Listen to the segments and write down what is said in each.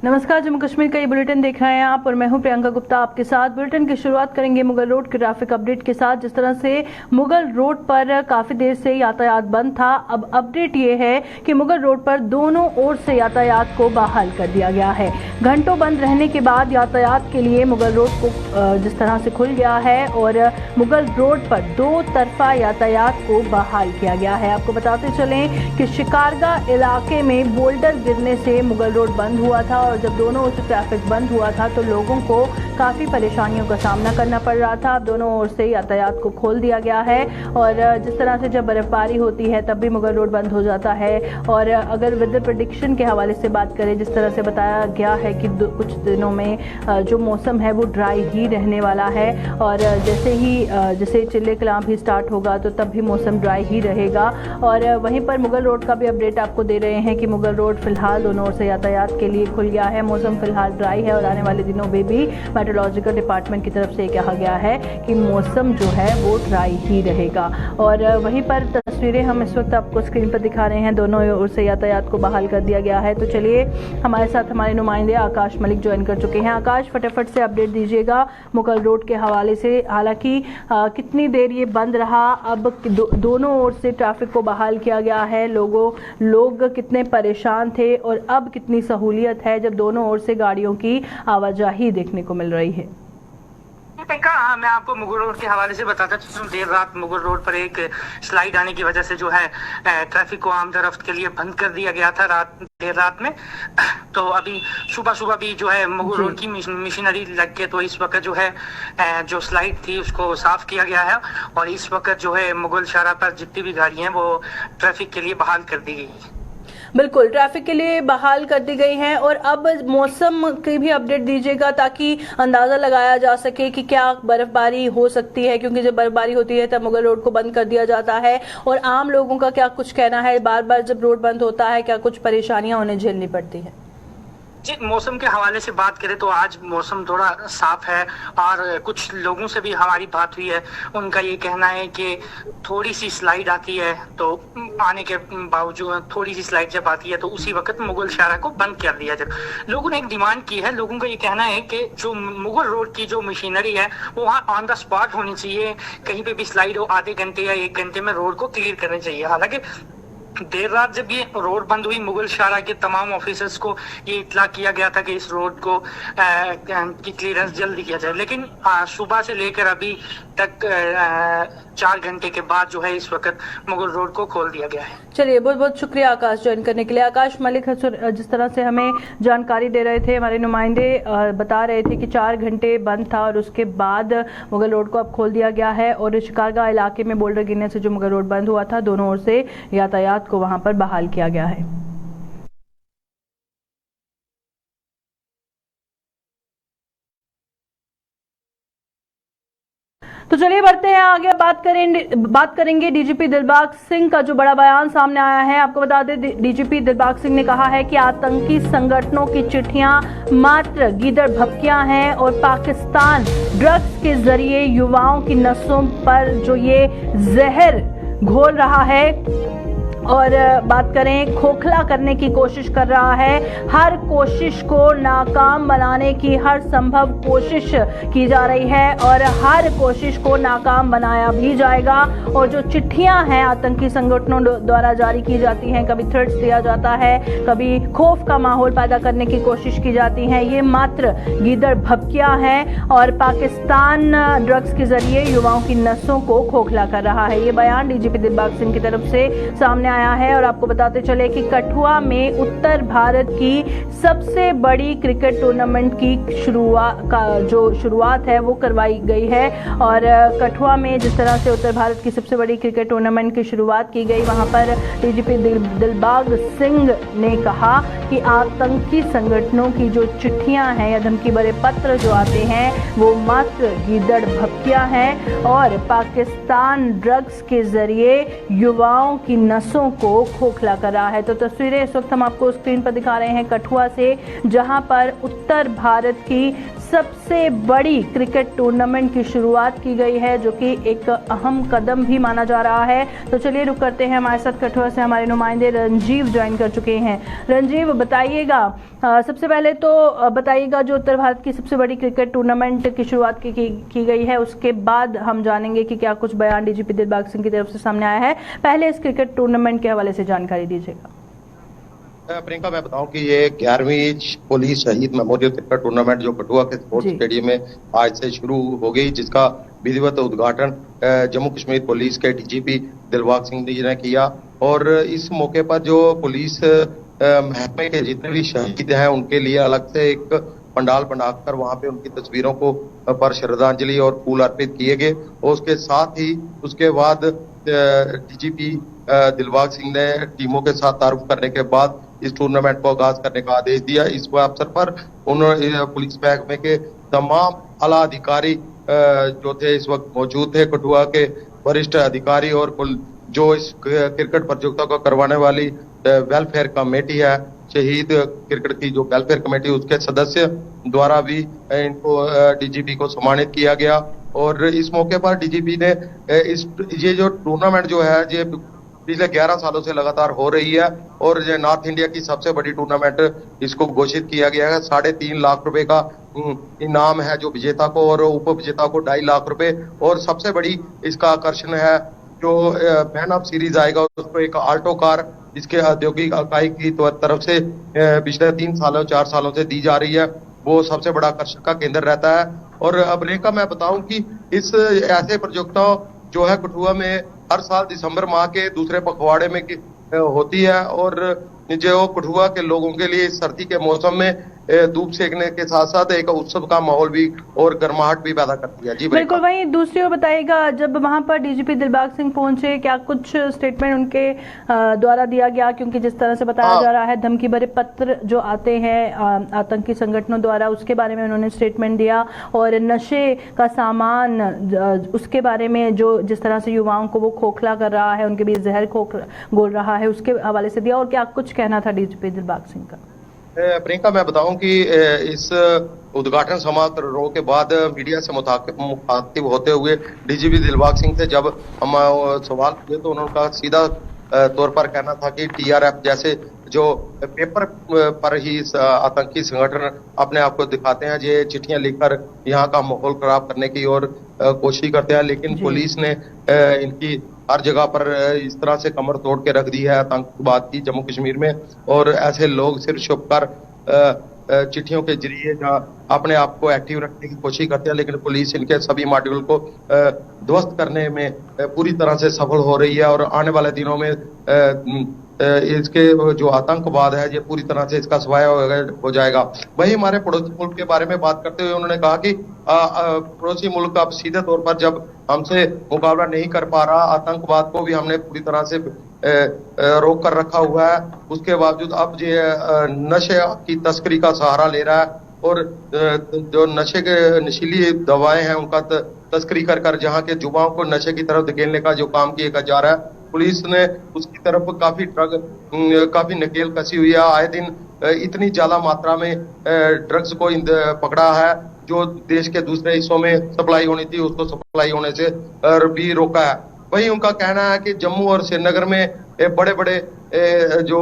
नमस्कार, जम्मू कश्मीर का ये बुलेटिन देख रहे हैं आप और मैं हूं प्रियंका गुप्ता आपके साथ। बुलेटिन की शुरुआत करेंगे मुगल रोड के ट्रैफिक अपडेट के साथ। जिस तरह से मुगल रोड पर काफी देर से यातायात बंद था, अब अपडेट ये है कि मुगल रोड पर दोनों ओर से यातायात को बहाल कर दिया गया है। घंटों बंद रहने के बाद यातायात के लिए मुगल रोड को जिस तरह से खुल गया है और मुगल रोड पर दो तरफा यातायात को बहाल किया गया है। आपको बताते चलें कि शिकारगा इलाके में बोल्डर गिरने से मुगल रोड बंद हुआ था और जब दोनों ओर से ट्रैफिक बंद हुआ था तो लोगों को काफ़ी परेशानियों का सामना करना पड़ रहा था। अब दोनों ओर से यातायात को खोल दिया गया है और जिस तरह से जब बर्फबारी होती है तब भी मुगल रोड बंद हो जाता है। और अगर वेदर प्रेडिक्शन के हवाले से बात करें, जिस तरह से बताया गया है कि कुछ दिनों में जो मौसम है वो ड्राई ही रहने वाला है और जैसे चिल्ले कलाम भी स्टार्ट होगा तो तब भी मौसम ड्राई ही रहेगा। और वहीं पर मुगल रोड का भी अपडेट आपको दे रहे हैं कि मुगल रोड फिलहाल दोनों ओर से यातायात के लिए खुल गया है। मौसम फिलहाल ड्राई है और आने वाले दिनों में भी मेट्रोलॉजिकल डिपार्टमेंट की तरफ से कहा गया है कि मौसम जो है वो ड्राई ही रहेगा। और वहीं पर तस्वीरें हम इस वक्त आपको स्क्रीन पर दिखा रहे हैं, दोनों ओर से यातायात को बहाल कर दिया गया है। तो चलिए हमारे साथ हमारे नुमाइंदे आकाश मलिक ज्वाइन कर चुके हैं। आकाश, फटाफट से अपडेट दीजिएगा मुगल रोड के हवाले से। हालांकि कितनी देर ये बंद रहा, अब दोनों ओर से ट्रैफिक को बहाल किया गया है, लोग कितने परेशान थे और अब कितनी सहूलियत है जब दोनों ओर से गाड़ियों की आवाजाही देखने को मिल रही है? मैं आपको मुगल रोड के हवाले से बताता चलूं। देर रात मुगल रोड पर एक स्लाइड आने की वजह से जो है ट्रैफिक को आमद रफ्त के लिए बंद कर दिया गया था देर रात में। तो अभी सुबह भी जो है मुगल रोड की मशीनरी लग के तो इस वक्त जो है जो स्लाइड थी उसको साफ किया गया है और इस वक्त जो है मुगल शाहरा पर जितनी भी गाड़ियां हैं वो ट्रैफिक के लिए बहाल कर दी गई है। बिल्कुल, ट्रैफिक के लिए बहाल कर दी गई हैं। और अब मौसम की भी अपडेट दीजिएगा ताकि अंदाजा लगाया जा सके कि क्या बर्फबारी हो सकती है, क्योंकि जब बर्फबारी होती है तब मुगल रोड को बंद कर दिया जाता है। और आम लोगों का क्या कुछ कहना है, बार बार जब रोड बंद होता है क्या कुछ परेशानियां उन्हें झेलनी पड़ती है? जी, मौसम के हवाले से बात करें तो आज मौसम थोड़ा साफ है और कुछ लोगों से भी हमारी बात हुई है। उनका ये कहना है कि थोड़ी सी स्लाइड आती है तो आने के बावजूद थोड़ी सी स्लाइड जब आती है तो उसी वक्त मुगल शाहरा को बंद कर दिया जाए। लोगों ने एक डिमांड की है, लोगों का ये कहना है कि जो मुगल रोड की जो मशीनरी है वो वहाँ ऑन द स्पॉट होनी चाहिए, कहीं पे भी स्लाइड हो आधे घंटे या 1 घंटे में रोड को क्लियर करना चाहिए। हालांकि देर रात जब ये रोड बंद हुई मुगल शाहरा के तमाम ऑफिसर्स को ये इत्तला किया गया था कि इस रोड को की क्लियरेंस जल्दी किया जाए, लेकिन सुबह से लेकर अभी तक 4 घंटे के बाद जो है इस वक्त मुगल रोड को खोल दिया गया है। चलिए, बहुत बहुत शुक्रिया आकाश ज्वाइन करने के लिए। आकाश मलिक जिस तरह से हमें जानकारी दे रहे थे, हमारे नुमाइंदे बता रहे थे कि 4 घंटे बंद था और उसके बाद मुगल रोड को अब खोल दिया गया है और शिकारगा इलाके में बोल्डर गिरने से जो मुगल रोड बंद हुआ था, दोनों ओर से यातायात को वहां पर बहाल किया गया है। तो चलिए बढ़ते हैं आगे, बात करेंगे डीजीपी दिलबाग सिंह का जो बड़ा बयान सामने आया है। आपको बता दें, डीजीपी दिलबाग सिंह ने कहा है कि आतंकी संगठनों की चिट्ठियां मात्र गीदड़ भपकियां हैं और पाकिस्तान ड्रग्स के जरिए युवाओं की नसों पर जो ये जहर घोल रहा है और बात करें खोखला करने की कोशिश कर रहा है। हर कोशिश को नाकाम बनाने की हर संभव कोशिश की जा रही है और हर कोशिश को नाकाम बनाया भी जाएगा। और जो चिट्ठियां हैं आतंकी संगठनों द्वारा जारी की जाती हैं, कभी थ्रेट्स दिया जाता है, कभी खौफ का माहौल पैदा करने की कोशिश की जाती है, ये मात्र गीदड़ भपकियां हैं और पाकिस्तान ड्रग्स के जरिए युवाओं की नसों को खोखला कर रहा है। ये बयान डीजीपी दिलबाग सिंह की तरफ से सामने आया है। और आपको बताते चले कि कठुआ में उत्तर भारत की सबसे बड़ी क्रिकेट टूर्नामेंट की शुरुआत है वो करवाई गई है। और कठुआ में जिस तरह से उत्तर भारत की सबसे बड़ी क्रिकेट टूर्नामेंट की शुरुआत की गई, वहां पर डीजीपी दिलबाग सिंह ने कहा कि आतंकी संगठनों की जो चिट्ठियां हैं या धमकी भरे पत्र जो आते हैं वो मात्र गीदड़ भपकियां हैं और पाकिस्तान ड्रग्स के जरिए युवाओं की नसों को खोखला कर रहा है। तो तस्वीरें इस वक्त हम आपको स्क्रीन पर दिखा रहे हैं कठुआ से, जहां पर उत्तर भारत की सबसे बड़ी क्रिकेट टूर्नामेंट की शुरुआत की गई है, जो कि एक अहम कदम भी माना जा रहा है। तो चलिए रुक करते हैं, हमारे साथ कठुआ से हमारे नुमाइंदे रंजीव ज्वाइन कर चुके हैं। रंजीव, बताइएगा, सबसे पहले तो बताइएगा, जो उत्तर भारत की सबसे बड़ी क्रिकेट टूर्नामेंट की शुरुआत की गई है, उसके बाद हम जानेंगे कि क्या कुछ बयान डीजीपी दिलबाग सिंह की तरफ से सामने आया है। पहले इस क्रिकेट टूर्नामेंट के हवाले से जानकारी दीजिएगा। प्रियंका, मैं बताऊं कि ये 11वीं पुलिस शहीद मेमोरियल क्रिकेट टूर्नामेंट जो कठुआ के स्पोर्ट्स स्टेडियम में आज से शुरू हो गई, जिसका विधिवत उद्घाटन जम्मू कश्मीर पुलिस के डीजीपी दिलबाग सिंह जी ने किया। और इस मौके पर जो पुलिस महकमे के जितने भी शहीद हैं उनके लिए अलग से एक पंडाल बनाकर वहां पे उनकी तस्वीरों को पर श्रद्धांजलि और फूल अर्पित किए गए। और उसके साथ ही उसके बाद डीजीपी दिलबाग सिंह ने टीमों के साथ तारुफ करने के बाद इस टूर्नामेंट को आगाज करने का आदेश दिया। इस अवसर पर उन्होंने पुलिस महकमे के तमाम आला अधिकारी जो थे इस वक्त मौजूद थे। कठुआ के वरिष्ठ अधिकारी और जो इस क्रिकेट प्रतियोगिता को करवाने वाली वेलफेयर कमेटी है, शहीद क्रिकेट की जो वेलफेयर कमेटी, उसके सदस्य द्वारा भी इनको डीजीपी को सम्मानित किया गया। और इस मौके पर डीजीपी ने ये जो टूर्नामेंट जो है ये पिछले 11 सालों से लगातार हो रही है और ये नॉर्थ इंडिया की सबसे बड़ी टूर्नामेंट इसको घोषित किया गया है। 3.5 लाख रुपए का इनाम है जो विजेता को, और उप विजेता को 2.5 लाख रुपए। और सबसे बड़ी इसका आकर्षण है जो मैन ऑफ सीरीज आएगा, उसको एक आल्टो कार इसके औद्योगिक इकाई की तरफ से पिछले 4 सालों से दी जा रही है, वो सबसे बड़ा आकर्षण का केंद्र रहता है। और अब रेखा, मैं बताऊं कि इस ऐसे प्रतियोगिताओं जो है कठुआ में हर साल दिसंबर माह के दूसरे पखवाड़े में होती है। और जो कठुआ के लोगों के लिए इस सर्दी के मौसम में धूप सेकने के साथ साथ एक उत्सव का माहौल भी और गर्माहट भी पैदा करती है। जी बिल्कुल। वहीं दूसरी ओर बताइएगा, जब वहां पर डीजीपी दिलबाग सिंह पहुंचे, क्या कुछ स्टेटमेंट उनके द्वारा दिया गया? क्योंकि जिस तरह से बताया जा रहा है, धमकी भरे पत्र जो आते हैं आतंकी संगठनों द्वारा, उसके बारे में उन्होंने स्टेटमेंट दिया। और नशे का सामान उसके बारे में जो जिस तरह से युवाओं को वो खोखला कर रहा है, उनके बीच जहर घोल रहा है, उसके हवाले से दिया। और क्या कुछ कहना था डीजीपी दिलबाग सिंह का? प्रियंका, मैं बताऊं कि इस उद्घाटन समारोह के बाद मीडिया से मुखातिब होते हुए डीजीपी दिलबाग सिंह से जब हम सवाल किए तो उन्होंने कहा, सीधा तौर पर कहना था कि टीआरएफ जैसे जो पेपर पर ही आतंकी संगठन अपने आप को दिखाते हैं, ये चिट्ठियां लिखकर यहाँ का माहौल खराब करने की और कोशिश करते हैं। लेकिन पुलिस ने इनकी हर जगह पर इस तरह से कमर तोड़ के रख दी है आतंकवाद की जम्मू कश्मीर में। और ऐसे लोग सिर्फ छुपकर चिट्ठियों के जरिए अपने आप को एक्टिव रखने की कोशिश करते हैं, लेकिन पुलिस इनके सभी मॉड्यूल को ध्वस्त करने में पूरी तरह से सफल हो रही है। और आने वाले दिनों में इसके जो आतंकवाद है ये पूरी तरह से इसका सफाया हो जाएगा। वही हमारे पड़ोसी मुल्क के बारे में बात करते हुए उन्होंने कहा कि पड़ोसी मुल्क अब सीधे तौर पर जब हमसे मुकाबला नहीं कर पा रहा, आतंकवाद को भी हमने पूरी तरह से रोक कर रखा हुआ है, उसके बावजूद अब ये नशे की तस्करी का सहारा ले रहा है। और जो नशे के नशीली दवाएं हैं उनका तस्करी कर कर जहाँ के युवाओं को नशे की तरफ धकेलने का जो काम किया जा रहा है, पुलिस ने उसकी तरफ काफी नकेल कसी हुई है। आए दिन इतनी ज्यादा मात्रा में ड्रग्स को पकड़ा है जो देश के दूसरे हिस्सों में सप्लाई होनी थी, उसको सप्लाई होने से भी रोका है। वही उनका कहना है कि जम्मू और श्रीनगर में बड़े बड़े जो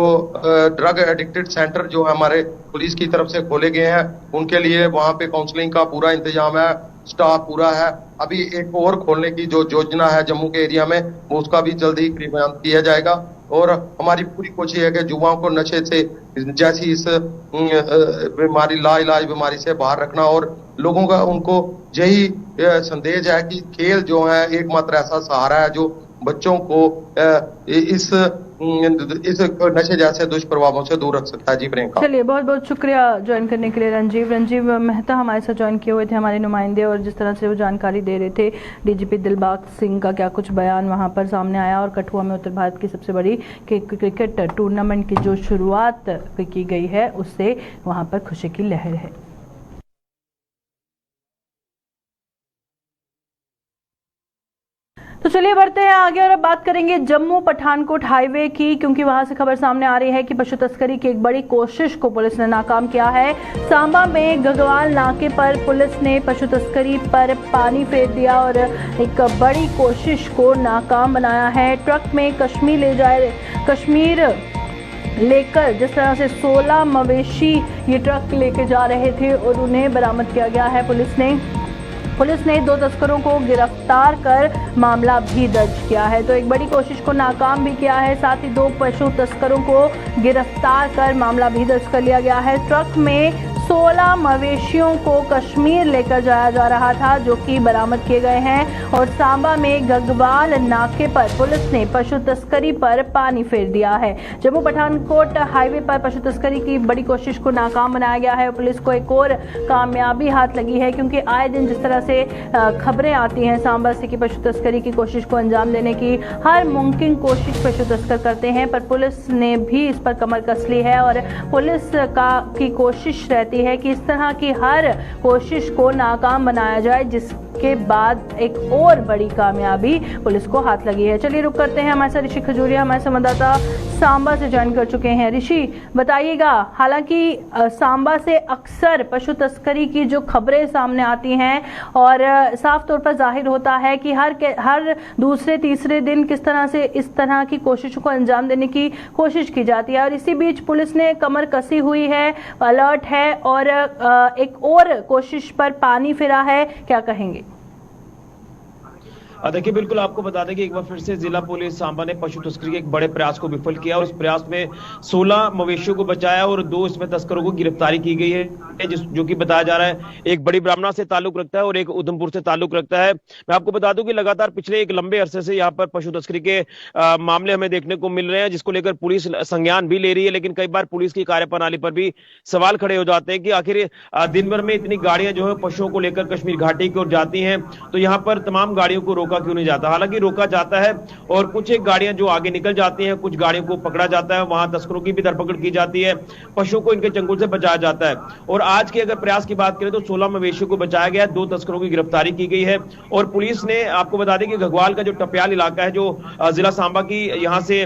ड्रग एडिक्टेड सेंटर जो हमारे पुलिस की तरफ से खोले गए हैं, उनके लिए वहां पे काउंसलिंग का पूरा इंतजाम है, स्टाफ पूरा है। अभी एक और खोलने की जो योजना है जम्मू के एरिया में, वो उसका भी जल्द ही क्रियान्वयन किया जाएगा। और हमारी पूरी कोशिश है कि युवाओं को नशे से जैसी इस बीमारी लाइलाज बीमारी से बाहर रखना। और लोगों का उनको यही संदेश है कि खेल जो है एकमात्र ऐसा सहारा है जो बच्चों को इस नशे जैसे दुष्प्रभावों से दूर रख सकता है। जी प्रियंका, चलिए बहुत बहुत शुक्रिया ज्वाइन करने के लिए रंजीव मेहता हमारे साथ ज्वाइन किए हुए थे हमारे नुमाइंदे। और जिस तरह से वो जानकारी दे रहे थे डीजीपी दिलबाग सिंह का क्या कुछ बयान वहां पर सामने आया। और कठुआ में उत्तर भारत की सबसे बड़ी क्रिकेट टूर्नामेंट की जो शुरुआत की गई है, उससे वहां पर खुशी की लहर है। तो चलिए चलिए बढ़ते हैं आगे और अब बात करेंगे जम्मू पठानकोट हाईवे की, क्योंकि वहां से खबर सामने आ रही है कि पशु तस्करी की एक बड़ी कोशिश को पुलिस ने नाकाम किया है। सांबा में गगवाल नाके पर पुलिस ने पशु तस्करी पर पानी फेर दिया और एक बड़ी कोशिश को नाकाम बनाया है। ट्रक में कश्मीर लेकर जिस तरह से 16 मवेशी ये ट्रक लेके जा रहे थे और उन्हें बरामद किया गया है। पुलिस ने 2 तस्करों को गिरफ्तार कर मामला भी दर्ज किया है। तो एक बड़ी कोशिश को नाकाम भी किया है, साथ ही 2 पशु तस्करों को गिरफ्तार कर मामला भी दर्ज कर लिया गया है। ट्रक में 16 मवेशियों को कश्मीर लेकर जाया जा रहा था, जो कि बरामद किए गए हैं। और सांबा में गगवाल नाके पर पुलिस ने पशु तस्करी पर पानी फेर दिया है। जम्मू पठानकोट हाईवे पर पशु तस्करी की बड़ी कोशिश को नाकाम बनाया गया है। पुलिस को एक और कामयाबी हाथ लगी है, क्योंकि आए दिन जिस तरह से खबरें आती हैं सांबा से कि पशु तस्करी की कोशिश को अंजाम देने की हर मुमकिन कोशिश पशु तस्कर करते हैं, पर पुलिस ने भी इस पर कमर कस ली है। और पुलिस की कोशिश रहती है कि इस तरह की हर कोशिश को नाकाम बनाया जाए, जिसके बाद एक और बड़ी कामयाबी पुलिस को हाथ लगी है। चलिए रुक करते हैं, हमारे साथ ऋषि खजूरिया हमारे संवाददाता सांबा से ज्वाइन कर चुके हैं। ऋषि बताइएगा, हालांकि सांबा से अक्सर पशु तस्करी की जो खबरें सामने आती हैं और साफ तौर पर जाहिर होता है कि हर दूसरे तीसरे दिन किस तरह से इस तरह की कोशिशों को अंजाम देने की कोशिश की जाती है, और इसी बीच पुलिस ने कमर कसी हुई है, अलर्ट है और एक और कोशिश पर पानी फिरा है, क्या कहेंगे? देखिए, बिल्कुल आपको बता दें कि एक बार फिर से जिला पुलिस सांबा ने पशु तस्करी के एक बड़े प्रयास को विफल किया और इस प्रयास में 16 मवेशियों को बचाया और 2 इसमें तस्करों को गिरफ्तारी की गई है, जो कि बताया जा रहा है एक बड़ी ब्राह्मणा से ताल्लुक रखता है और एक उधमपुर से ताल्लुक रखता है। मैं आपको बता दूं कि लगातार पिछले एक लंबे अरसे से यहाँ पर पशु तस्करी के मामले हमें देखने को मिल रहे हैं, जिसको लेकर पुलिस संज्ञान भी ले रही है, लेकिन कई बार पुलिस की कार्यप्रणाली पर भी सवाल खड़े हो जाते हैं कि आखिर दिन भर में इतनी गाड़ियां जो है पशुओं को लेकर कश्मीर घाटी की ओर जाती हैं, तो यहाँ पर तमाम गाड़ियों को रोका क्यों नहीं जाता? हालांकि रोका जाता है और कुछ एक गाड़ियां जो आगे निकल जाती हैं, कुछ गाड़ियों को पकड़ा जाता है, वहां तस्करों की भी धरपकड़ की जाती है, पशुओं को इनके चंगुल से बचाया जाता है। और आज के अगर प्रयास की बात करें तो 16 मवेशियों को बचाया गया, 2 तस्करों की गिरफ्तारी की गई है। और पुलिस ने, आपको बता दें कि घगवाल का जो टप्याल इलाका है, जो जिला सांबा की यहाँ से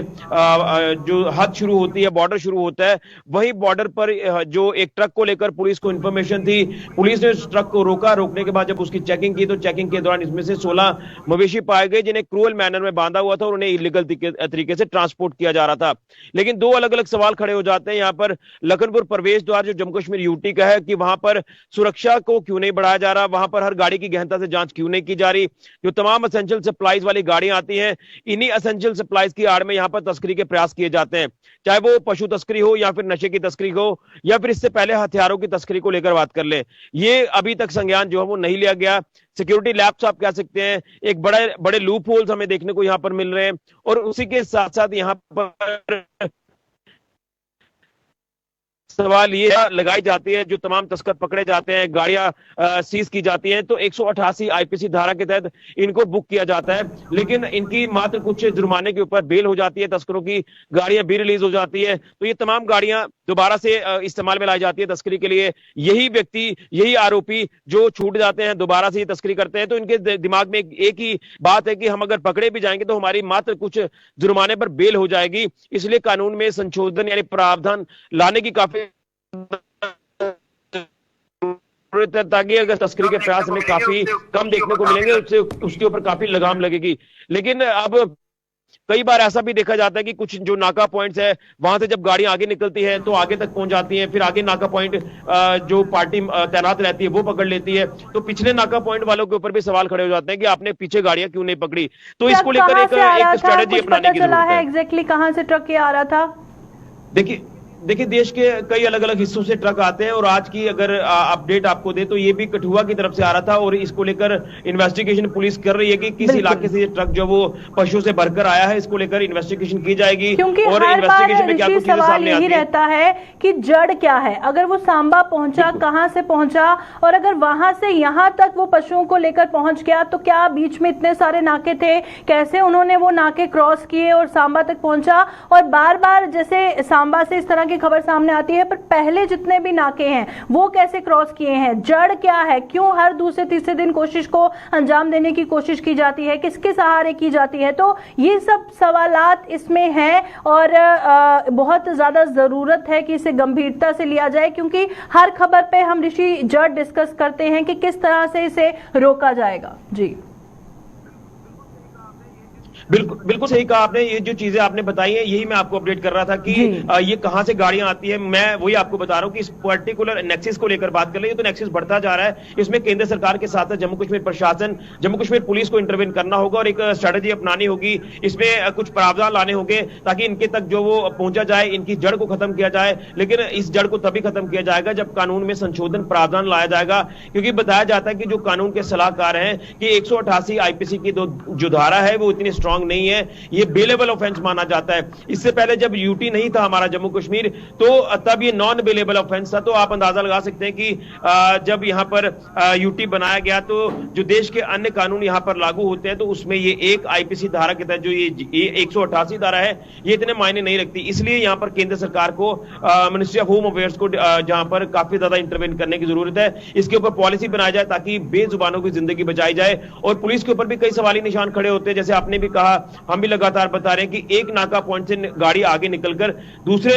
जो हद शुरू होती है, बॉर्डर शुरू होता है, वही बॉर्डर पर जो एक ट्रक को लेकर पुलिस को इंफॉर्मेशन थी, पुलिस ने उस ट्रक को रोका। रोकने के बाद जब उसकी चेकिंग की तो चेकिंग के दौरान इसमें से 16 मवेशी पाए गए, जिन्हें क्रूअल मैनर में बांधा हुआ था और उन्हें इलीगल तरीके से ट्रांसपोर्ट किया जा रहा था। लेकिन 2 अलग अलग सवाल खड़े हो जाते हैं यहाँ पर। लखनपुर प्रवेश द्वार जो जम्मू कश्मीर यूटी का है, कि वहां पर सुरक्षा को क्यों नहीं बढ़ाया जा रहा, वहां पर हर गाड़ी की गहनता से जांच क्यों नहीं की जा रही? जो तमाम एसेंशियल सप्लाईज वाली गाड़ियां आती हैं, इन्हीं एसेंशियल सप्लाईज की आड़ में यहाँ पर तस्करी के प्रयास किए जाते हैं, चाहे वो पशु तस्करी हो या फिर नशे की तस्करी हो या फिर इससे पहले हथियारों की तस्करी को लेकर बात कर ले। ये अभी तक संज्ञान जो है वो नहीं लिया गया। सिक्योरिटी लैप्स आप कह सकते हैं, एक बड़े लूप होल्स हमें देखने को यहाँ पर मिल रहे हैं। और उसी के साथ साथ यहाँ पर सवाल ये लगाई जाती है, जो तमाम तस्कर पकड़े जाते हैं, गाड़ियां सीज की जाती हैं, तो 188 आईपीसी धारा के तहत इनको बुक किया जाता है, लेकिन इनकी मात्र कुछ जुर्माने के ऊपर बेल हो जाती है, तस्करों की गाड़ियां भी रिलीज हो जाती है। तो ये तमाम गाड़ियां दोबारा से इस्तेमाल में लाई जाती है तस्करी के लिए। यही व्यक्ति, यही आरोपी जो छूट जाते हैं, दोबारा से ये तस्करी करते हैं, तो इनके दिमाग में एक ही बात है कि हम अगर पकड़े भी जाएंगे तो हमारी मात्र कुछ जुर्माने पर बेल हो जाएगी। इसलिए कानून में संशोधन यानी प्रावधान लाने की काफी ताकि अगर तस्करी के प्रयास में काफी कम देखने को मिलेंगे, उसके ऊपर काफी लगाम लगेगी। लेकिन अब कई बार ऐसा भी देखा जाता है कि कुछ जो नाका पॉइंट्स है, वहां से जब गाड़ियां आगे निकलती है तो आगे तक पहुंच जाती हैं, फिर आगे नाका पॉइंट जो पार्टी तैनात रहती है वो पकड़ लेती है, तो पिछले नाका पॉइंट वालों के ऊपर भी सवाल खड़े हो जाते हैं कि आपने पीछे गाड़ियां क्यों नहीं पकड़ी। तो इसको लेकर एक स्ट्रेटेजी अपनाने की जरूरत है। एग्जैक्टली कहां से ट्रक आ रहा था? देखिए देश के कई अलग अलग हिस्सों से ट्रक आते हैं और आज की अगर अपडेट आपको दे तो ये भी कठुआ की तरफ से आ रहा था और इसको लेकर इन्वेस्टिगेशन पुलिस कर रही है कि किस इलाके से ये ट्रक जो वो पशुओं से भरकर आया है, इसको लेकर इन्वेस्टिगेशन की जाएगी। क्योंकि और इन्वेस्टिगेशन में क्या कुछ चीजें सामने आती रहता है कि जड़ क्या है, अगर वो सांबा पहुंचा, कहां से पहुंचा, और अगर वहां से यहां तक वो पशुओं को लेकर पहुंच गया तो क्या बीच में इतने सारे नाके थे, कैसे उन्होंने वो नाके क्रॉस किए और सांबा तक पहुंचा? और बार बार जैसे सांबा से इस तरह की खबर सामने आती है, पर पहले जितने भी नाके हैं वो कैसे क्रॉस किए हैं, जड़ क्या है, क्यों हर दूसरे तीसरे दिन कोशिश को अंजाम देने की कोशिश की जाती है, किसके सहारे की जाती है। तो ये सब सवालात इसमें हैं और बहुत ज्यादा जरूरत है कि इसे गंभीरता से लिया जाए, क्योंकि हर खबर पे हम ऋषि जड़ डिस्कस करते हैं कि किस तरह से इसे रोका जाएगा। जी बिल्कुल सही कहा आपने। ये जो चीजें आपने बताई हैं यही मैं आपको अपडेट कर रहा था कि ये कहां से गाड़ियां आती है। मैं वही आपको बता रहा हूं कि इस पर्टिकुलर नेक्सिस को लेकर बात कर रहे हैं तो नेक्सिस बढ़ता जा रहा है। इसमें केंद्र सरकार के साथ जम्मू कश्मीर प्रशासन, जम्मू कश्मीर पुलिस को इंटरवेन करना होगा और एक स्ट्रेटेजी अपनानी होगी। इसमें कुछ प्रावधान लाने होंगे ताकि इनके तक जो वो पहुंचा जाए, इनकी जड़ को खत्म किया जाए। लेकिन इस जड़ को तभी खत्म किया जाएगा जब कानून में संशोधन प्रावधान लाया जाएगा, क्योंकि बताया जाता है कि जो कानून के सलाहकार हैं कि 188 आईपीसी की जो धारा है वो इतनी स्ट्रांग नहीं है, ये बेलेबल ऑफेंस माना जाता है। इससे पहले जब यूटी नहीं था हमारा जम्मू कश्मीर, तो तब ये नॉन बेलेबल ऑफेंस था। तो आप अंदाजा लगा सकते हैं कि जब यहां पर यूटी बनाया गया तो जो देश के अन्य कानून यहां पर लागू होते हैं तो उसमें ये एक आईपीसी धारा के तहत जो ये 188 धारा है ये इतने मायने नहीं रखती। इसलिए यहां पर केंद्र सरकार को मिनिस्ट्री ऑफ होम अफेयर्स को जहां पर काफी ज्यादा इंटरवेन करने की जरूरत है, इसके ऊपर पॉलिसी बनाई जाए ताकि बेजुबानों की जिंदगी बचाई जाए। और पुलिस के ऊपर भी कई सवाली निशान खड़े होते हैं, जैसे आपने भी कहा, हम भी लगातार बता रहे हैं कि एक नाका पॉइंट से गाड़ी आगे निकलकर दूसरे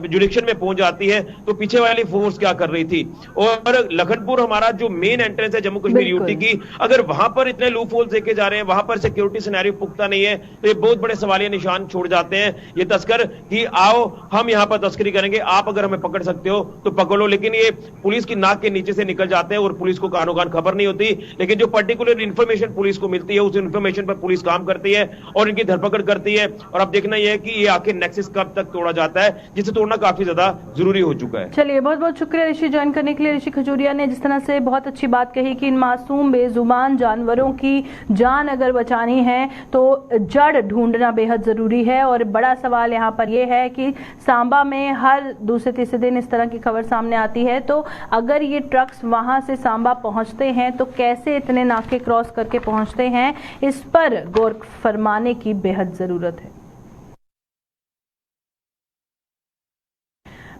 जुडिक्शन में पहुंच जाती है तो पीछे वाली फोर्स क्या कर रही थी। और लखनपुर हमारा जो मेन एंट्रेंस है जम्मू कश्मीर यूटी की, अगर वहां पर इतने लूप होल्स देखे जा रहे हैं, वहां पर सिक्योरिटी सिनेरियो पुख्ता नहीं है, तो ये बहुत बड़े सवालिया निशान छोड़ जाते हैं ये तस्कर कि आओ हम यहां पर तस्करी करेंगे, आप अगर हमें पकड़ सकते हो तो पकड़ लो। लेकिन ये पुलिस की नाक के नीचे से निकल जाते हैं और पुलिस को कानो कान खबर नहीं होती। लेकिन जो पर्टिकुलर इंफॉर्मेशन पुलिस को मिलती है उस इंफॉर्मेशन पर पुलिस काम करती है और इनकी धरपकड़ करती है। और अब देखना यह है कि ये आखिर नेक्सस कब तक तोड़ा जाता है, जिसे तोड़ना काफी ज्यादा जरूरी हो चुका है। चलिए, बहुत बहुत शुक्रिया ऋषि ज्वाइन करने के लिए। ऋषि खजूरिया ने जिस तरह से बहुत अच्छी बात कही कि इन मासूम बेजुबान जानवरों की जान अगर बचानी है तो जड़ ढूंढना बेहद जरूरी है। और बड़ा सवाल यहाँ पर यह है कि सांबा में हर दूसरे तीसरे दिन इस तरह की खबर सामने आती है, तो अगर ये ट्रक्स वहां से सांबा पहुंचते हैं तो कैसे इतने नाके क्रॉस करके पहुंचते हैं, इस पर गौर फरमाने की बेहद जरूरत है।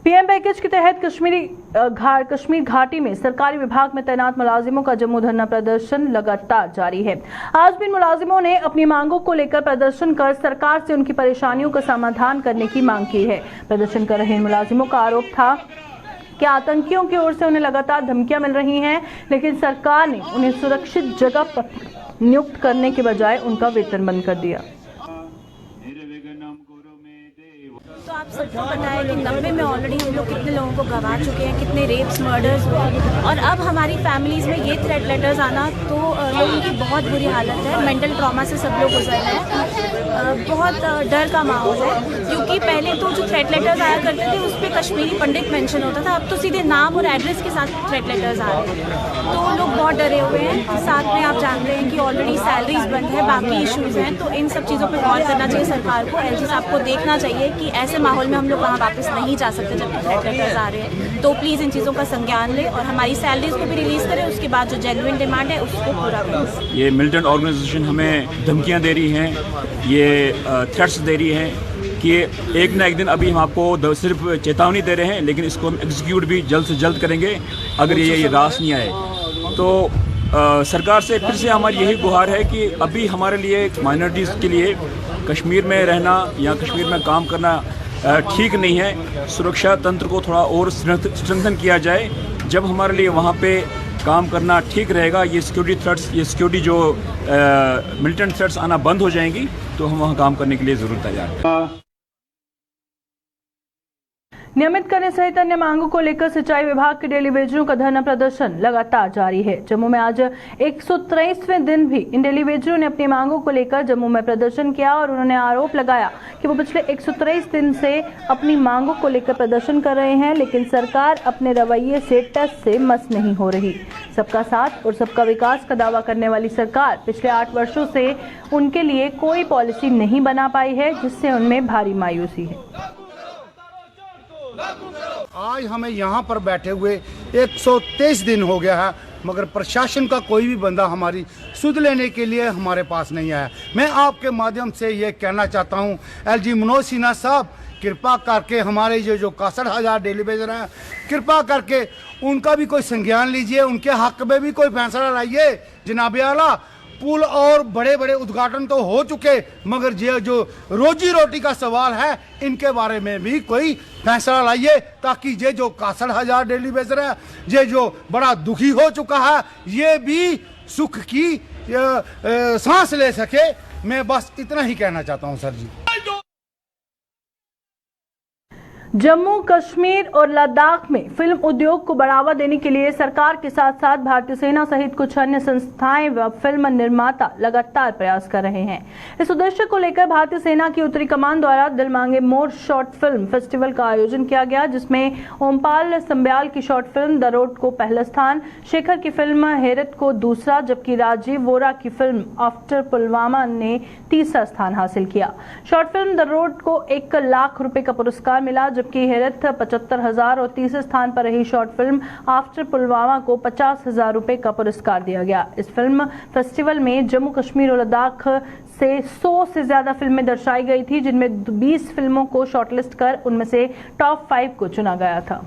पीएम पैकेज के तहत कश्मीर घाटी में सरकारी विभाग में तैनात मुलाजिमों का जम्मू धरना प्रदर्शन लगातार जारी है। आज भी इन मुलाजिमों ने अपनी मांगों को लेकर प्रदर्शन कर सरकार से उनकी परेशानियों का समाधान करने की मांग की है। प्रदर्शन कर रहे इन मुलाजिमों का आरोप था कि आतंकियों की ओर से उन्हें लगातार धमकियां मिल रही हैं, लेकिन सरकार ने उन्हें सुरक्षित जगह पर नियुक्त करने के बजाय उनका वेतन बंद कर दिया। तो आप सबको पता है कि 90 में ऑलरेडी हम लोग कितने लोगों को गंवा चुके हैं, कितने रेप्स, मर्डर्स हुए, और अब हमारी फैमिलीज़ में ये थ्रेट लेटर्स आना तो लोगों की बहुत बुरी हालत है। मेंटल ट्रॉमा से सब लोग गुजर रहे हैं, बहुत डर का माहौल है। क्योंकि पहले तो जो थ्रेट लेटर्स आया करते थे उस पर कश्मीरी पंडित मेंशन होता था, अब तो सीधे नाम और एड्रेस के साथ थ्रेट लेटर्स आ रहे हैं। तो लोग बहुत डरे हुए हैं। साथ में आप जानते हैं कि ऑलरेडी सैलरीज बंद है, बाकी इश्यूज़ हैं, तो इन सब चीज़ों पर गौर करना चाहिए सरकार को। एलजी साहब को देखना चाहिए कि ऐसे माहौल में हम लोग वहाँ वापस नहीं जा सकते जब थ्रेट लेटर्स आ रहे हैं। तो प्लीज़ इन चीज़ों का संज्ञान लें और हमारी सैलरीज को भी रिलीज़ करें, उसके बाद जो जेन्युइन डिमांड है उसको पूरा करें। ये मिलिटेंट ऑर्गेनाइजेशन हमें धमकियां दे रही हैं, ये थ्रेट्स दे रही हैं कि एक ना एक दिन, अभी हम आपको सिर्फ चेतावनी दे रहे हैं लेकिन इसको हम एग्जीक्यूट भी जल्द से जल्द करेंगे अगर ये रास नहीं आए तो। सरकार से फिर से हमारी यही गुहार है कि अभी हमारे लिए माइनॉरिटीज़ के लिए कश्मीर में रहना या कश्मीर में काम करना ठीक नहीं है। सुरक्षा तंत्र को थोड़ा और स्ट्रेंथन किया जाए। जब हमारे लिए वहाँ पे काम करना ठीक रहेगा, ये सिक्योरिटी थ्रेट्स, ये सिक्योरिटी जो मिलिटेंट थ्रेट्स आना बंद हो जाएंगी तो हम वहाँ काम करने के लिए ज़रूर तैयार हैं। नियमित करने सहित अन्य मांगों को लेकर सिंचाई विभाग के डेली वेजरों का धरना प्रदर्शन लगातार जारी है। जम्मू में आज 123वें दिन भी इन डेली वेजरों ने अपनी मांगों को लेकर जम्मू में प्रदर्शन किया और उन्होंने आरोप लगाया कि वो पिछले 123 दिन से अपनी मांगों को लेकर प्रदर्शन कर रहे हैं, लेकिन सरकार अपने रवैये से टस से मस नहीं हो रही। सबका साथ और सबका विकास का दावा करने वाली सरकार पिछले 8 वर्षों से उनके लिए कोई पॉलिसी नहीं बना पाई है, जिससे उनमें भारी मायूसी है। आज हमें यहाँ पर बैठे हुए 123 दिन हो गया है, मगर प्रशासन का कोई भी बंदा हमारी सुध लेने के लिए हमारे पास नहीं आया। मैं आपके माध्यम से ये कहना चाहता हूँ एलजी मनोज सिन्हा साहब कृपा करके हमारे जो 61,000 डेली वेजर हैं, कृपा करके उनका भी कोई संज्ञान लीजिए, उनके हक में भी कोई फैसला लाइए जनाब आला। पुल और बड़े बड़े उद्घाटन तो हो चुके, मगर जो रोजी रोटी का सवाल है इनके बारे में भी कोई फैसला लाइए, ताकि ये जो 61,000 डेली वेजर है, ये जो बड़ा दुखी हो चुका है, ये भी सुख की सांस ले सके। मैं बस इतना ही कहना चाहता हूं सर जी। जम्मू कश्मीर और लद्दाख में फिल्म उद्योग को बढ़ावा देने के लिए सरकार के साथ साथ भारतीय सेना सहित कुछ अन्य संस्थाएं व फिल्म निर्माता लगातार प्रयास कर रहे हैं। इस उद्देश्य को लेकर भारतीय सेना की उत्तरी कमान द्वारा दिल मांगे मोर शॉर्ट फिल्म फेस्टिवल का आयोजन किया गया, जिसमें ओमपाल संब्याल की शॉर्ट फिल्म द रोड को पहला स्थान, शेखर की फिल्म हेरत को दूसरा, जबकि राजीव वोरा की फिल्म आफ्टर पुलवामा ने तीसरा स्थान हासिल किया। शॉर्ट फिल्म द रोड को 1 लाख रुपए का पुरस्कार मिला, जबकि हेरत 75,000 और तीसरे स्थान पर रही शॉर्ट फिल्म आफ्टर पुलवामा को 50,000 रुपए का पुरस्कार दिया गया। इस फिल्म फेस्टिवल में जम्मू कश्मीर और लद्दाख से 100 से ज्यादा फिल्में दर्शाई गई थी, जिनमें 20 फिल्मों को शॉर्टलिस्ट कर उनमें से टॉप 5 को चुना गया था।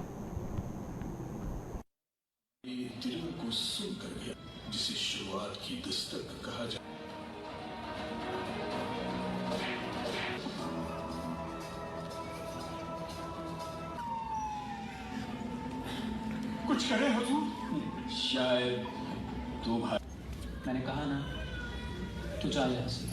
कुछ करे हुजूर? शायद दो भाई। मैंने कहा ना, तू चल यहाँ से।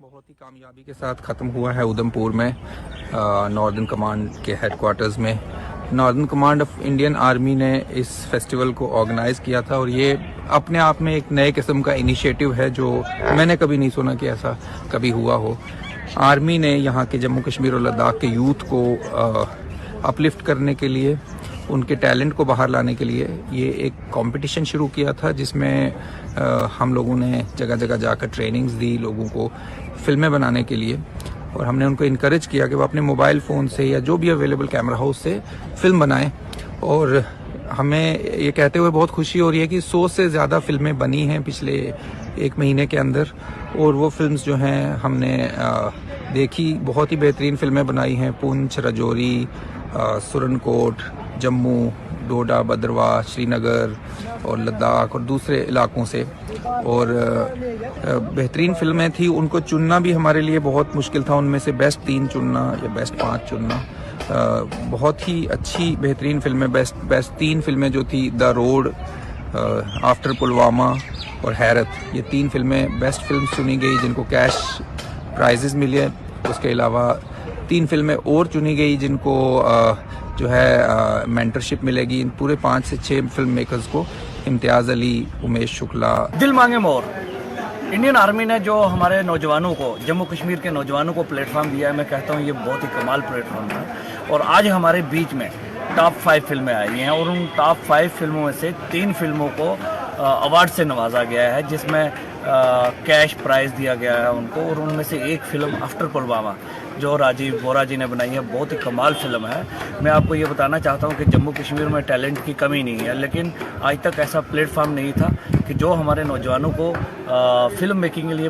बहुत ही कामयाबी के साथ ख़त्म हुआ है उधमपुर में नॉर्दर्न कमांड के हेडक्वार्टर्स में। Northern command of Indian army ने इस फेस्टिवल को ऑर्गेनाइज किया था और ये अपने आप में एक नए किस्म का इनिशिएटिव है जो मैंने कभी नहीं सुना कि ऐसा कभी हुआ हो। आर्मी ने यहाँ के जम्मू कश्मीर और लद्दाख के यूथ को अपलिफ्ट करने के लिए, उनके टैलेंट को बाहर लाने के लिए ये एक कंपटीशन शुरू किया था, जिसमें हम लोगों ने जगह जगह जाकर ट्रेनिंग्स दी लोगों को फिल्में बनाने के लिए, और हमने उनको इनकरेज किया कि वो अपने मोबाइल फ़ोन से या जो भी अवेलेबल कैमरा हो उससे फिल्म बनाएं। और हमें ये कहते हुए बहुत खुशी हो रही है कि 100 से ज़्यादा फिल्में बनी हैं पिछले 1 महीने के अंदर, और वो फिल्म्स जो हैं हमने देखी, बहुत ही बेहतरीन फिल्में बनाई हैं। पुंछ, राजौरी, सुरनकोट, जम्मू, डोडा, भद्रवाह, श्रीनगर और लद्दाख और दूसरे इलाकों से, और बेहतरीन फिल्में थी। उनको चुनना भी हमारे लिए बहुत मुश्किल था, उनमें से बेस्ट 3 चुनना या बेस्ट 5 चुनना। बहुत ही अच्छी बेहतरीन फिल्में, बेस्ट 3 फिल्में जो थी, द रोड, आफ्टर पुलवामा और हैरत, ये 3 फिल्में बेस्ट फिल्म चुनी गई जिनको कैश प्राइजेस मिले। उसके अलावा 3 फिल्में और चुनी गई जिनको जो है मेंटरशिप मिलेगी। इन पूरे 5 से 6 फिल्म मेकर्स को, इम्तियाज़ अली, उमेश शुक्ला। दिल मांगे मोर, इंडियन आर्मी ने जो हमारे नौजवानों को, जम्मू कश्मीर के नौजवानों को प्लेटफॉर्म दिया है, मैं कहता हूँ ये बहुत ही कमाल प्लेटफॉर्म है। और आज हमारे बीच में टॉप 5 फिल्में आई हैं, और उन टॉप 5 फिल्मों में से 3 फिल्मों को अवार्ड से नवाजा गया है, जिसमें कैश प्राइज़ दिया गया है उनको। और उनमें से एक फिल्म आफ्टर पुलवामा जो राजीव वोरा जी ने बनाई है, बहुत ही कमाल फिल्म है। मैं आपको ये बताना चाहता हूँ कि जम्मू कश्मीर में टैलेंट की कमी नहीं है, लेकिन आज तक ऐसा प्लेटफॉर्म नहीं था कि जो हमारे नौजवानों को फिल्म मेकिंग के लिए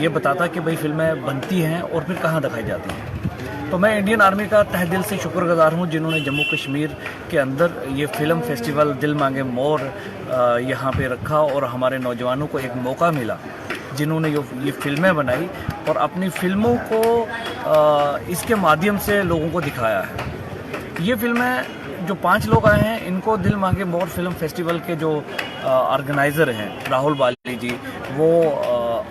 ये बताता कि भाई फिल्में बनती हैं और फिर कहाँ दिखाई जाती हैं। तो मैं इंडियन आर्मी का तहे दिल से शुक्रगुजार हूँ जिन्होंने जम्मू कश्मीर के अंदर ये फिल्म फेस्टिवल दिल मांगे मोर यहाँ पे रखा, और हमारे नौजवानों को एक मौका मिला जिन्होंने ये फिल्में बनाई और अपनी फिल्मों को इसके माध्यम से लोगों को दिखाया है। ये फिल्में जो 5 लोग आए हैं, इनको दिल मांगे मोर फिल्म फेस्टिवल के जो ऑर्गेनाइज़र हैं राहुल बाली जी, वो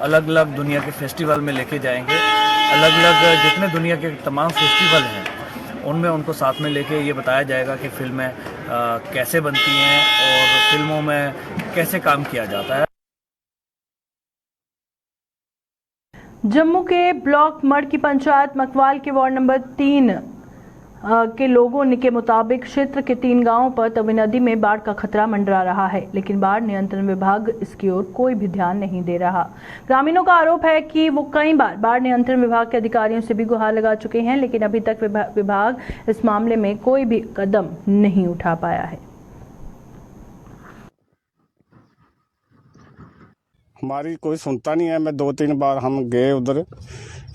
अलग अलग दुनिया के फेस्टिवल में लेके जाएंगे। अलग अलग जितने दुनिया के तमाम फेस्टिवल हैं उनमें उनको साथ में लेके ये बताया जाएगा कि फिल्में कैसे बनती हैं और फिल्मों में कैसे काम किया जाता है। जम्मू के ब्लॉक मड़ की पंचायत मकवाल के वार्ड नंबर 3 के लोगों के मुताबिक क्षेत्र के 3 गांवों पर तवी नदी में बाढ़ का खतरा मंडरा रहा है, लेकिन बाढ़ नियंत्रण विभाग इसकी ओर कोई भी ध्यान नहीं दे रहा। ग्रामीणों का आरोप है कि वो कई बार बाढ़ नियंत्रण विभाग के अधिकारियों से भी गुहार लगा चुके हैं, लेकिन अभी तक विभाग इस मामले में कोई भी कदम नहीं उठा पाया है। हमारी कोई सुनता नहीं है। मैं 2-3 बार हम गए उधर,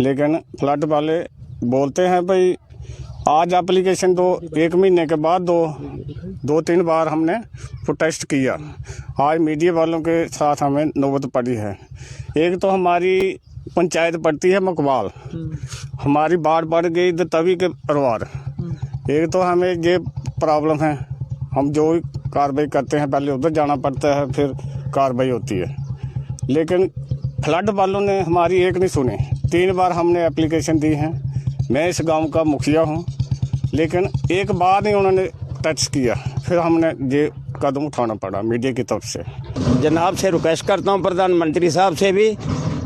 लेकिन फ्लड वाले बोलते हैं भाई आज एप्लीकेशन दो, 1 महीने के बाद 2-3 बार हमने प्रोटेस्ट किया। आज मीडिया वालों के साथ हमें नौबत पड़ी है। एक तो हमारी पंचायत पड़ती है मकवाल, हमारी बाढ़ बढ़ गई तवी के परवार। एक तो हमें ये प्रॉब्लम है, हम जो कार्रवाई करते हैं पहले उधर जाना पड़ता है, फिर कार्रवाई होती है। लेकिन फ्लड वालों ने हमारी एक नहीं सुनी। 3 बार हमने एप्लीकेशन दी है। मैं इस गांव का मुखिया हूं, लेकिन एक बार नहीं उन्होंने टच किया। फिर हमने ये कदम उठाना पड़ा मीडिया की तरफ से। जनाब से रिक्वेस्ट करता हूं, प्रधानमंत्री साहब से भी,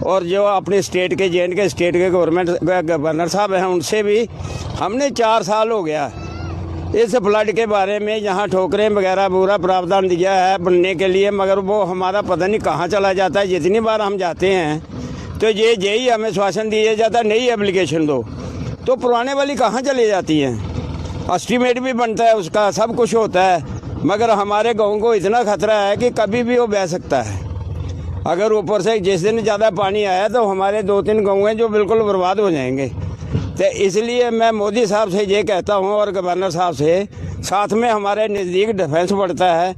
और जो अपने स्टेट के J&K स्टेट के गवर्नर साहब हैं उनसे भी। हमने 4 साल हो गया इस फ्लड के बारे में यहाँ ठोकरें वगैरह पूरा प्रावधान दिया है बनने के लिए, मगर वो हमारा पता नहीं कहाँ चला जाता है। जितनी बार हम जाते हैं तो यही हमें श्वासन दिया जाता है नई एप्लीकेशन दो, तो पुराने वाली कहाँ चली जाती हैं। एस्टीमेट भी बनता है उसका, सब कुछ होता है, मगर हमारे गाँव को इतना खतरा है कि कभी भी वो बह सकता है। अगर ऊपर से जिस दिन ज़्यादा पानी आया तो हमारे 2-3 गाँव हैं जो बिल्कुल बर्बाद हो जाएंगे। तो इसलिए मैं मोदी साहब से ये कहता हूँ और गवर्नर साहब से, साथ में हमारे नज़दीक डिफेंस पड़ता है।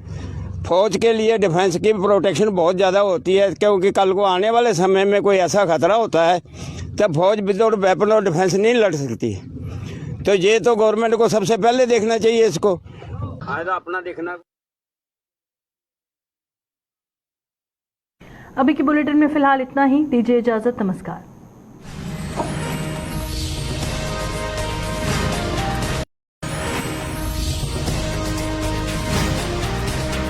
फौज के लिए डिफेंस की प्रोटेक्शन बहुत ज़्यादा होती है, क्योंकि कल को आने वाले समय में कोई ऐसा खतरा होता है तब फौज विदाउट वेपन और डिफेंस नहीं लड़ सकती। तो ये तो गवर्नमेंट को सबसे पहले देखना चाहिए इसको, अपना देखना। अभी की बुलेटिन में फिलहाल इतना ही। दीजिए इजाजत, नमस्कार।